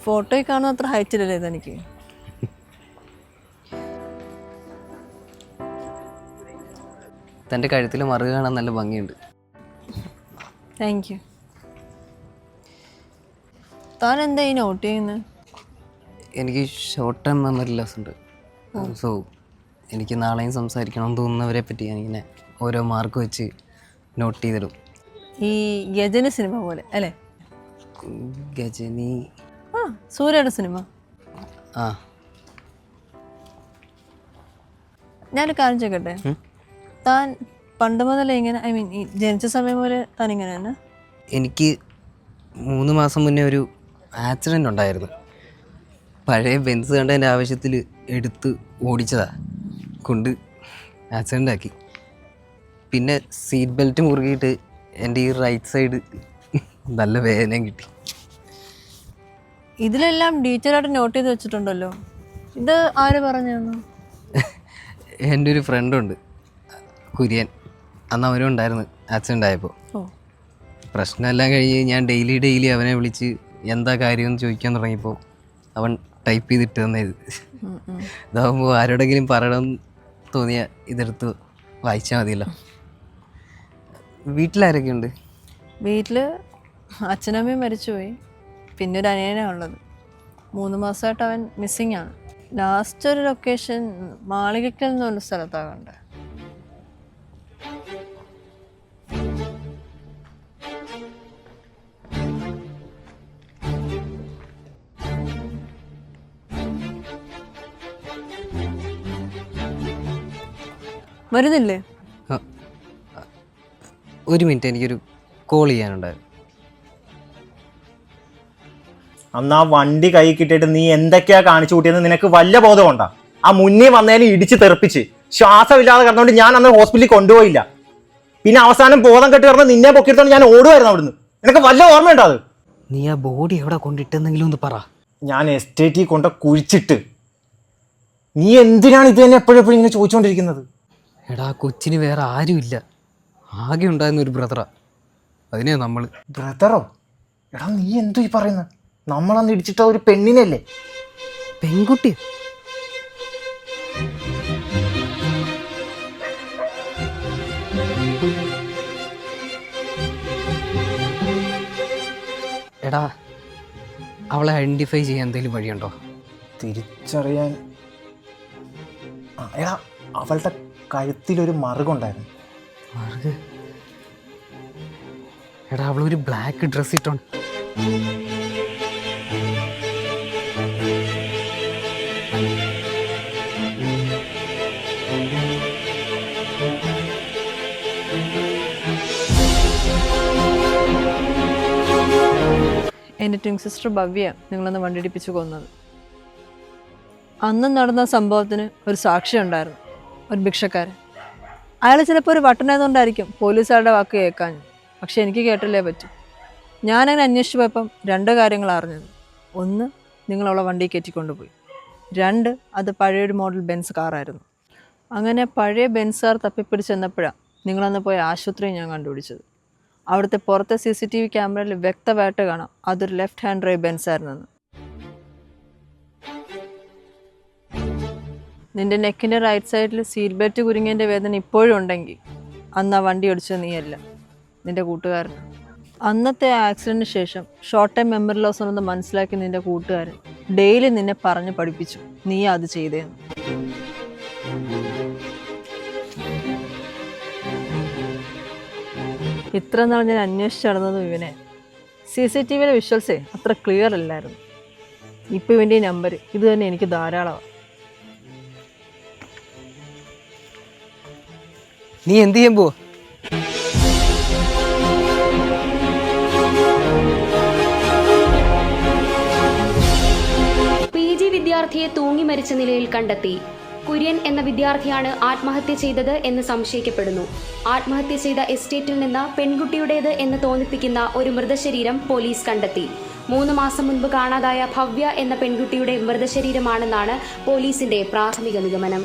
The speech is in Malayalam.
ഫോട്ടോയിൽ കാണുന്ന അത്ര ഹൈറ്റ് ഇല്ലല്ലേ ഇതെനിക്ക്. തൻ്റെ കഴുത്തിൽ മറുക കാണാൻ നല്ല ഭംഗിയുണ്ട്. Thank you. താൻ എന്താ ഈ നോട്ട് ചെയ്യുന്നത്? എനിക്ക് ഷോർട്ട് ടൈം മെമ്മറി ലോസ് ഉണ്ട്. സോ എനിക്ക് നാളെയും സംസാരിക്കണം തോന്നുന്നവരെ പറ്റി ഞാനിങ്ങനെ ഓരോ മാർക്ക് വെച്ച് നോട്ട് ചെയ്തിടും. ഈ ഗജനി സിനിമ പോലെ അല്ലേ? ഗജനി സൂര്യയുടെ സിനിമ. ആ, ഞാനൊരു കാര്യം ചോദിക്കട്ടെ, താൻ പണ്ട് മുതലേ ഇങ്ങനെ ഈ ജനിച്ച സമയം പോലെ താൻ ഇങ്ങനെ തന്നെ? എനിക്ക് 3 മാസം മുന്നേ ഒരു ആക്സിഡൻ്റ് ഉണ്ടായിരുന്നു. പഴയ ബെൻസ് കണ്ടതിൻ്റെ ആവശ്യത്തിൽ എടുത്ത് ഓടിച്ചതാ കൊണ്ട് ആക്സിഡൻ്റ് ആക്കി. പിന്നെ സീറ്റ് ബെൽറ്റ് മുറുകിയിട്ട് എൻ്റെ ഈ റൈറ്റ് സൈഡ് നല്ല വേദനയും കിട്ടി. ഇതിലെല്ലാം ഡീറ്റെയിൽ ആയിട്ട് നോട്ട് ചെയ്ത് വെച്ചിട്ടുണ്ടല്ലോ. ഇത് ആര് പറഞ്ഞു? എൻ്റെ ഒരു ഫ്രണ്ടുണ്ട്, കുര്യൻ. അന്ന് അവനും ഉണ്ടായിരുന്നു ആക്സിഡൻ്റ് ആയപ്പോൾ. പ്രശ്നമെല്ലാം കഴിഞ്ഞ് ഞാൻ ഡെയിലി അവനെ വിളിച്ച് എന്താ കാര്യമെന്ന് ചോദിക്കാൻ തുടങ്ങിയപ്പോൾ അവൻ ടൈപ്പ് ചെയ്തിട്ട് തന്നത്. ഇതാകുമ്പോൾ ആരോടെങ്കിലും പറയണം തോന്നിയാൽ ഇതെടുത്ത് വായിച്ചാൽ മതിയല്ലോ. വീട്ടിലാരൊക്കെയുണ്ട്? വീട്ടിൽ അച്ഛനമ്മയും മരിച്ചുപോയി, പിന്നെ ഒരു അനിയനാണ് ഉള്ളത്. 3 മാസമായിട്ട് അവൻ മിസ്സിങ് ആണ്. ലാസ്റ്റ് ഒരു ലൊക്കേഷൻ മാളികക്കൽ എന്ന് പറഞ്ഞ സ്ഥലത്താണ് കണ്ടത്. വരുന്നില്ലേ? ഒരു മിനിറ്റ്, എനിക്കൊരു കോൾ ചെയ്യാനുണ്ടായിരുന്നു. അന്ന് ആ വണ്ടി കൈ കിട്ടിയിട്ട് നീ എന്തൊക്കെയാ കാണിച്ചു കൂട്ടിയെന്ന് നിനക്ക് വല്ല ബോധമുണ്ടാ? ആ മുന്നേ വന്നതിന് ഇടിച്ച് തെറിപ്പിച്ച് ശ്വാസമില്ലാതെ കിടന്നുകൊണ്ട് ഞാൻ അന്ന് ഹോസ്പിറ്റലിൽ കൊണ്ടുപോയില്ല. പിന്നെ അവസാനം ബോധം കെട്ട് കിടന്ന് നിന്നെ പൊക്കിയെടുത്തോണ്ട് ഞാൻ ഓടുമായിരുന്നു അവിടുന്ന്. നിനക്ക് വല്ല ഓർമ്മയുണ്ടോ അത്? നീ ആ ബോഡി എവിടെ കൊണ്ടിട്ടെന്നെങ്കിലും ഒന്ന് പറ. ഞാൻ എസ്റ്റേറ്റിൽ കൊണ്ട് കുഴിച്ചിട്ട്. നീ എന്തിനാണ് ഇത് തന്നെ എപ്പോഴെപ്പോഴും ഇങ്ങനെ ചോദിച്ചുകൊണ്ടിരിക്കുന്നത്? എടാ, കൊച്ചിന് വേറെ ആരുമില്ല, ആകെ ഉണ്ടായിരുന്ന ഒരു ബ്രദറാ. അതിനെ നമ്മൾ. ബ്രദറോ? എടാ നീ എന്തോ ഈ പറയുന്നത്? നമ്മളന്ന് ഇടിച്ചിട്ട ഒരു പെണ്ണിനല്ലേ? പെൺകുട്ടി? എടാ, അവളെ ഐഡന്റിഫൈ ചെയ്യാൻ എന്തെങ്കിലും വഴിയുണ്ടോ? തിരിച്ചറിയാൻ? എടാ, അവളുടെ കഴുത്തിലൊരു മറുകുണ്ടായിരുന്നു. മറുക്? എടാ, അവളൊരു ബ്ലാക്ക് ഡ്രസ് ഇട്ടോണ്ട്. എൻ്റെ ട്വിൻ സിസ്റ്റർ ഭവ്യ നിങ്ങളന്ന് വണ്ടിയിടിപ്പിച്ച് കൊന്നത്. അന്ന് നടന്ന സംഭവത്തിന് ഒരു സാക്ഷി ഉണ്ടായിരുന്നു, ഒരു ഭിക്ഷക്കാരൻ. അയാൾ ചിലപ്പോൾ ഒരു വട്ടനായതുകൊണ്ടായിരിക്കും പോലീസുകാരുടെ വാക്ക് കേൾക്കാൻ. പക്ഷെ എനിക്ക് കേട്ടല്ലേ പറ്റും. ഞാനങ്ങനെ അന്വേഷിച്ച് പോയപ്പം 2 കാര്യങ്ങൾ അറിഞ്ഞത്. 1, നിങ്ങളവളെ വണ്ടി കയറ്റിക്കൊണ്ടുപോയി. 2, അത് പഴയൊരു മോഡൽ ബെൻസ് കാറായിരുന്നു. അങ്ങനെ പഴയ ബെൻസ് കാർ തപ്പിപ്പിടിച്ചെന്നപ്പോഴാണ് നിങ്ങളന്ന് പോയ ആശുപത്രി ഞാൻ കണ്ടുപിടിച്ചത്. അവിടുത്തെ പുറത്തെ CCTV ക്യാമറയിൽ വ്യക്തമായിട്ട് കാണാം അതൊരു ലെഫ്റ്റ് ഹാൻഡ് ഡ്രൈവ് ബെൻസ് ആയിരുന്നെന്ന്. നിന്റെ നെക്കിൻ്റെ റൈറ്റ് സൈഡിൽ സീറ്റ് ബെൽറ്റ് കുരുങ്ങിയതിൻ്റെ വേദന ഇപ്പോഴും ഉണ്ടെങ്കിൽ അന്ന് ആ വണ്ടി ഓടിച്ചത് നീയല്ല, നിന്റെ കൂട്ടുകാരൻ. അന്നത്തെ ആക്സിഡൻറ്റിന് ശേഷം ഷോർട്ട് ടൈം മെമ്മറി ലോസ് ഉണ്ടെന്ന് മനസ്സിലാക്കി നിന്റെ കൂട്ടുകാരൻ ഡെയിലി നിന്നെ പറഞ്ഞ് പഠിപ്പിച്ചു നീ അത് ചെയ്തേന്ന്. ഇത്ര നാൾ ഞാൻ അന്വേഷിച്ച് നടന്നതും ഇവനെ. CCTVയിലെ വിഷ്വൽസേ അത്ര ക്ലിയർ അല്ലായിരുന്നു. ഇപ്പോൾ ഇവൻ്റെ ഈ നമ്പർ ഇത് തന്നെ എനിക്ക് ധാരാളമാണ്. നീ എന്ത് ചെയ്യാൻ പോവാ? PG വിദ്യാർത്ഥിയെ തൂങ്ങി മരിച്ച നിലയിൽ കണ്ടെത്തി. കുര്യൻ എന്ന വിദ്യാർത്ഥിയാണ് ആത്മഹത്യ ചെയ്തത് എന്ന് സംശയിക്കപ്പെടുന്നു. ആത്മഹത്യ ചെയ്ത എസ്റ്റേറ്റിൽ നിന്ന് പെൺകുട്ടിയുടേത് എന്ന് തോന്നിപ്പിക്കുന്ന ഒരു മൃതശരീരം പോലീസ് കണ്ടെത്തി. 3 മാസം മുൻപ് കാണാതായ ഭവ്യ എന്ന പെൺകുട്ടിയുടെ മൃതശരീരമാണെന്നാണ് പോലീസിന്റെ പ്രാഥമിക നിഗമനം.